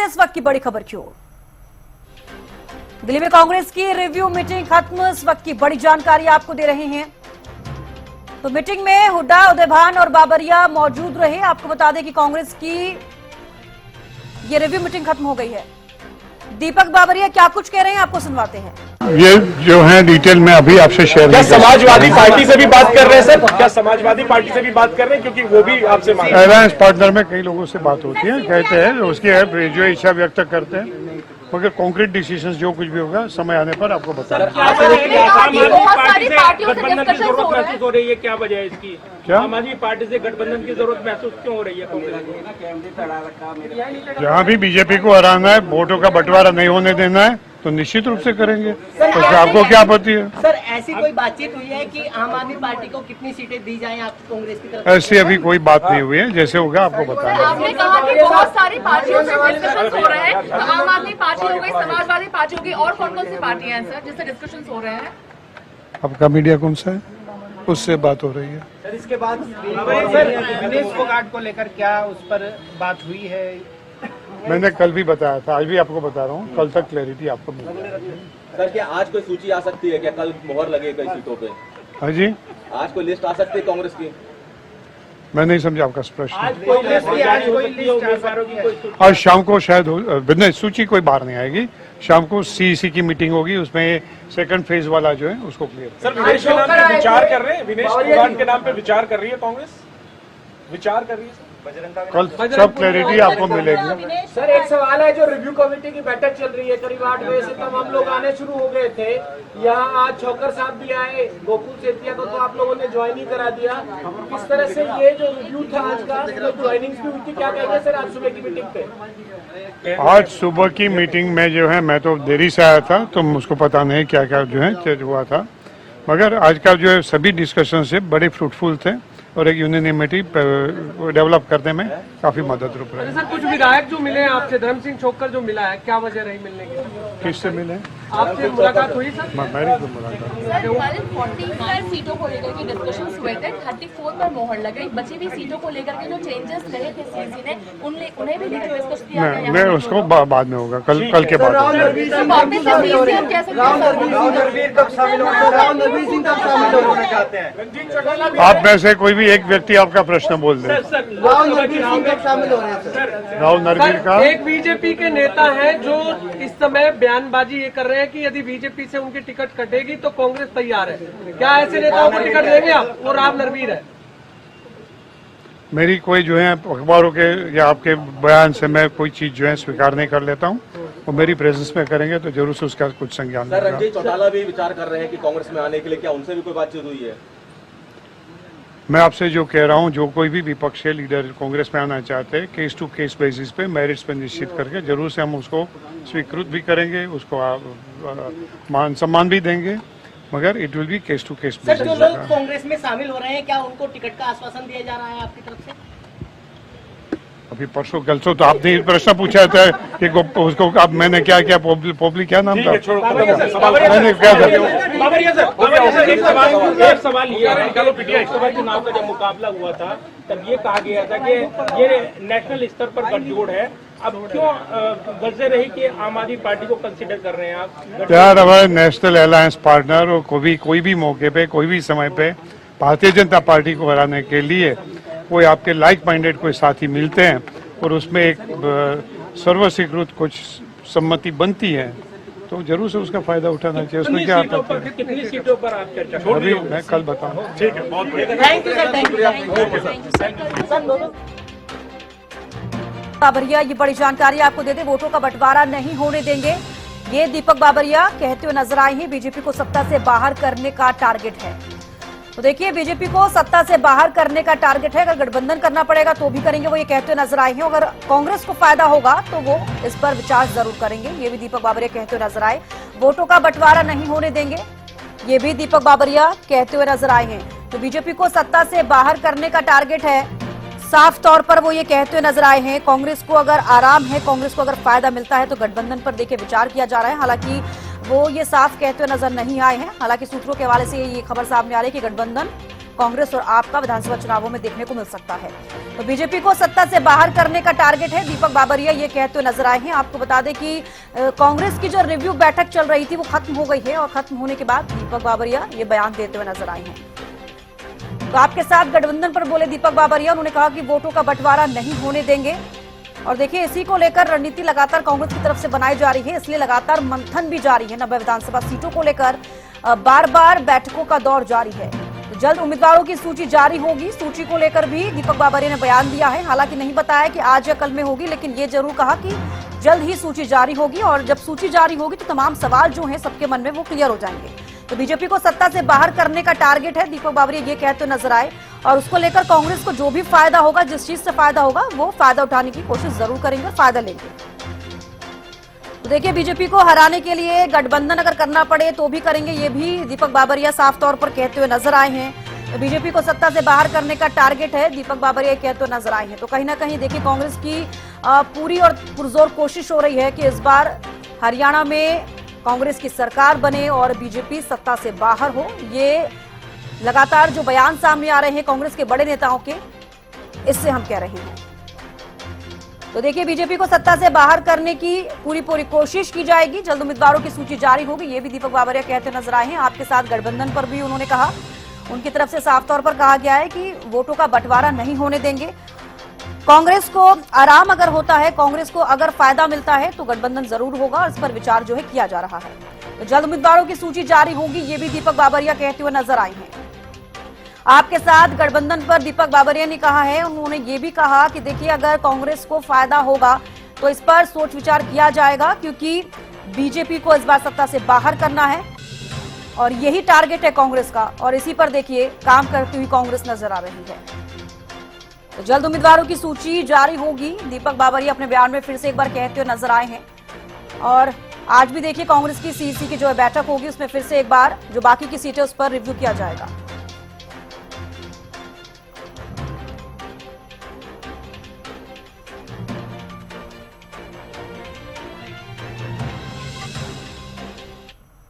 बढ़ते इस वक्त की बड़ी खबर की ओर। दिल्ली में कांग्रेस की रिव्यू मीटिंग खत्म, इस वक्त की बड़ी जानकारी आपको दे रहे हैं। तो मीटिंग में हुड्डा, उदयभान और बाबरिया मौजूद रहे। आपको बता दें कि कांग्रेस की ये रिव्यू मीटिंग खत्म हो गई है। दीपक बाबरिया क्या कुछ कह रहे हैं, आपको सुनवाते हैं। ये जो है डिटेल में अभी आपसे शेयर क्या समाजवादी पार्टी से भी बात कर रहे हैं सर? क्या समाजवादी पार्टी से भी बात कर रहे हैं, क्योंकि वो भी आपसे मांग रहे हैं? अलायंस पार्टनर में कई लोगों से बात होती है, कहते हैं उसकी जो इच्छा व्यक्त करते हैं, मगर कॉन्क्रीट डिसीजंस जो कुछ भी होगा समय आने पर आपको बताएंगे। गठबंधन की जरूरत महसूस हो रही है, क्या वजह है इसकी? क्या आम आदमी पार्टी से गठबंधन की जरूरत महसूस क्यों हो रही है कांग्रेस को? जहाँ भी बीजेपी को हराना है, वोटों का बंटवारा नहीं होने देना है, तो निश्चित रूप से करेंगे। तो आपको क्या आपत्ति है? सर, ऐसी कोई बातचीत हुई है कि आम आदमी पार्टी को कितनी सीटें दी जाएं आपको कांग्रेस की तरफ? ऐसी अभी कोई बात नहीं हुई है, जैसे होगा आपको बताएंगे। आपने कहा कि बहुत सारी पार्टियों से डिस्कशंस हो रहे हैं, तो आम आदमी पार्टी हो गई, समाजवादी पार्टी हो गई, और कौन कौन सी पार्टियां हैं सर जिससे डिस्कशंस हो रहे हैं? आपका मीडिया कौन सा है, उससे बात हो रही है। सर, इसके बाद विनेश फोगाट को लेकर क्या उस पर बात हुई है? मैंने कल भी बताया था, आज भी आपको बता रहा हूँ, कल तक क्लैरिटी आपको मिल जाएगी। सर, क्या आज कोई सूची आ सकती है? क्या कल मोहर लगे कई सीटों पे? हाँ जी, आज कोई लिस्ट आ सकती है कांग्रेस की? मैं नहीं समझा आपका प्रश्न। आज कोई लिस्ट आ सकती है? आज शाम को शायद नहीं, सूची कोई बाहर नहीं आएगी। शाम को सीईसी की मीटिंग होगी, उसमें सेकंड फेज वाला जो है उसको क्लियर। सर, विनेश के नाम पे विचार कर रहे हैं? विनेश फोगाट के नाम पे विचार कर रही है कांग्रेस? विचार कर रही है? कल सब क्लैरिटी आपको मिलेगी। सर, एक सवाल है, जो रिव्यू कमेटी की बैठक चल रही है, करीब 8 बजे से तमाम लोग आने शुरू हो गए थे। यहाँ आज छोकर साहब भी आए, गोकुल सेतिया को तो आप लोगों ने ज्वाइन ही करा दिया। किस तरह से ये जो रिव्यू था आज का, ज्वाइनिंग्स भी हुई थी, क्या कहेंगे सर आज सुबह की मीटिंग पे? आज सुबह की मीटिंग में जो है, मैं तो देरी से आया था, तो मुझको पता नहीं क्या क्या जो है हुआ था, मगर आज का जो है सभी डिस्कशन से बड़े फ्रूटफुल थे और एक यूनिनिमिटी डेवलप करने में काफी मदद रूप रही। सर, कुछ विधायक जो मिले हैं आपसे, धर्म सिंह छोकर जो मिला है, क्या वजह रही मिलने की? किससे मिले? आपसे मुलाकात हुई सर? मेरी तो मुलाकात। सर, कल 45 सीटों को लेकर के डिस्कशंस हुए थे, 34 पर मोहर लग गई। बची हुई सीटों को लेकर के जो चेंजेस रहे थे सीसी ने, उन्हें भी डिस्कस किया गया। मैं उसको बाद में होगा, कल के बाद। आप में से कोई भी एक व्यक्ति आपका प्रश्न बोल दे। राहुल नरवीर का एक बीजेपी के नेता हैं जो इस समय बयानबाजी ये कर रहे हैं कि यदि बीजेपी से उनकी टिकट कटेगी तो कांग्रेस तैयार है। क्या ऐसे नेताओं को टिकट देंगे आप? वो राहुल नरवीर है। मेरी कोई जो है अखबारों के या आपके बयान से मैं कोई चीज जो है स्वीकार नहीं कर लेता हूँ। वो मेरी प्रेजेंस में करेंगे तो जरूर से उसका कुछ संज्ञान सर, रणजीत चौटाला भी विचार कर रहे हैं कि कांग्रेस में आने के लिए, क्या उनसे भी कोई बातचीत हुई है? मैं आपसे जो कह रहा हूं, जो कोई भी विपक्षी लीडर कांग्रेस में आना चाहते हैं, केस टू केस बेसिस पे, मेरिट्स पे निश्चित करके जरूर से हम उसको स्वीकृत भी करेंगे, उसको मान सम्मान भी देंगे, मगर it will be case to case basis. जो लोग कांग्रेस में शामिल हो रहे हैं, क्या उनको टिकट का आश्वासन दिया जा रहा है आपकी तरफ से? अभी परसों कल तो आपने प्रश्न पूछा था कि उसको अब मैंने क्या किया, पोपली क्या नाम था, मैंने क्या था? एक सवाल ये है, लोकसभा चुनाव का जब मुकाबला हुआ था तब ये कहा गया था कि ये नेशनल स्तर पर गठजोड़ है। अब क्यों वजह रही कि आम आदमी पार्टी को कंसीडर कर रहे हैं आप? यार, हमारे नेशनल अलायंस पार्टनर और कोई भी मौके पे, कोई भी समय पे भारतीय जनता पार्टी को हराने के लिए कोई आपके लाइक माइंडेड कोई साथी मिलते हैं और उसमें एक सर्वस्वीकृत कुछ सम्मति बनती है, तो जरूर से उसका फायदा उठाना चाहिए। उसमें क्या आता है? कितनी सीटों पर आप चर्चा? अभी मैं कल बताऊंगा। ठीक है, बहुत बढ़िया। Thank you sir, thank you. Babaria ये बड़ी जानकारी आपको दे दे, वोटों का बंटवारा नहीं होने देंगे, ये दीपक बाबरिया कहते हुए नजर आए हैं। बीजेपी को सत्ता से बाहर करने का टारगेट है। तो देखिए, बीजेपी को सत्ता से बाहर करने का टारगेट है। अगर गठबंधन करना पड़ेगा तो भी करेंगे, वो ये कहते हुए नजर आए हैं। अगर कांग्रेस को फायदा होगा तो वो इस पर विचार जरूर करेंगे, ये भी दीपक बाबरिया कहते हुए नजर आए। वोटों का बंटवारा नहीं होने देंगे, ये भी दीपक बाबरिया कहते हुए नजर आए हैं। तो बीजेपी को सत्ता से बाहर करने का टारगेट है, साफ तौर पर वो ये कहते हुए नजर आए हैं। कांग्रेस को अगर आराम है, कांग्रेस को अगर फायदा मिलता है तो गठबंधन पर देखिए विचार किया जा रहा है। हालांकि वो ये साफ कहते हुए नजर नहीं आए हैं। हालांकि सूत्रों के हवाले से ये खबर सामने आ रही है कि गठबंधन कांग्रेस और आप का विधानसभा चुनावों में देखने को मिल सकता है। तो बीजेपी को सत्ता से बाहर करने का टारगेट है, दीपक बाबरिया ये कहते हुए नजर आए हैं। आपको बता दें कि कांग्रेस की जो रिव्यू बैठक चल रही थी वो खत्म हो गई है और खत्म होने के बाद दीपक बाबरिया ये बयान देते हुए नजर आए हैं। तो आपके साथ गठबंधन पर बोले दीपक बाबरिया, उन्होंने कहा कि वोटों का बंटवारा नहीं होने देंगे। और देखिए, इसी को लेकर रणनीति लगातार कांग्रेस की तरफ से बनाई जा रही है, इसलिए लगातार मंथन भी जारी है। 90 विधानसभा सीटों को लेकर बार बार बैठकों का दौर जारी है। तो जल्द उम्मीदवारों की सूची जारी होगी। सूची को लेकर भी दीपक बाबरिया ने बयान दिया है, हालांकि नहीं बताया कि आज या कल में होगी, लेकिन ये जरूर कहा कि जल्द ही सूची जारी होगी और जब सूची जारी होगी तो तमाम सवाल जो हैं सबके मन में वो क्लियर हो जाएंगे। तो बीजेपी को सत्ता से बाहर करने का टारगेट है, दीपक बाबरिया ये कहते नजर आए और उसको लेकर कांग्रेस को जो भी फायदा होगा, जिस चीज से फायदा होगा वो फायदा उठाने की कोशिश जरूर करेंगे, फायदा लेंगे। तो देखिए, बीजेपी को हराने के लिए गठबंधन अगर करना पड़े तो भी करेंगे, ये भी दीपक बाबरिया साफ तौर पर कहते हुए नजर आए हैं। तो बीजेपी को सत्ता से बाहर करने का टारगेट है, दीपक बाबरिया कहते हुए नजर आए हैं। तो कहीं ना कहीं देखिए, कांग्रेस की पूरी और पुरजोर कोशिश हो रही है कि इस बार हरियाणा में कांग्रेस की सरकार बने और बीजेपी सत्ता से बाहर हो। ये लगातार जो बयान सामने आ रहे हैं कांग्रेस के बड़े नेताओं के, इससे हम कह रहे हैं। तो देखिए, बीजेपी को सत्ता से बाहर करने की पूरी कोशिश की जाएगी। जल्द उम्मीदवारों की सूची जारी होगी, ये भी दीपक बाबरिया कहते नजर आए हैं। आपके साथ गठबंधन पर भी उन्होंने कहा, उनकी तरफ से साफ तौर पर कहा गया है कि वोटों का बंटवारा नहीं होने देंगे। कांग्रेस को आराम अगर होता है, कांग्रेस को अगर फायदा मिलता है तो गठबंधन जरूर होगा और इस पर विचार जो है किया जा रहा है। तो जल्द उम्मीदवारों की सूची जारी होगी, ये भी दीपक बाबरिया कहते हुए नजर आए हैं। आपके साथ गठबंधन पर दीपक बाबरिया ने कहा है, उन्होंने ये भी कहा कि देखिए, अगर कांग्रेस को फायदा होगा तो इस पर सोच विचार किया जाएगा, क्योंकि बीजेपी को इस बार सत्ता से बाहर करना है और यही टारगेट है कांग्रेस का और इसी पर देखिए काम करती हुई कांग्रेस नजर आ रही है। तो जल्द उम्मीदवारों की सूची जारी होगी, दीपक बाबरिया अपने बयान में फिर से एक बार कहते हुए नजर आए हैं। और आज भी देखिए, कांग्रेस की सीसी की जो बैठक होगी उसमें फिर से एक बार जो बाकी की सीटें उस पर रिव्यू किया जाएगा।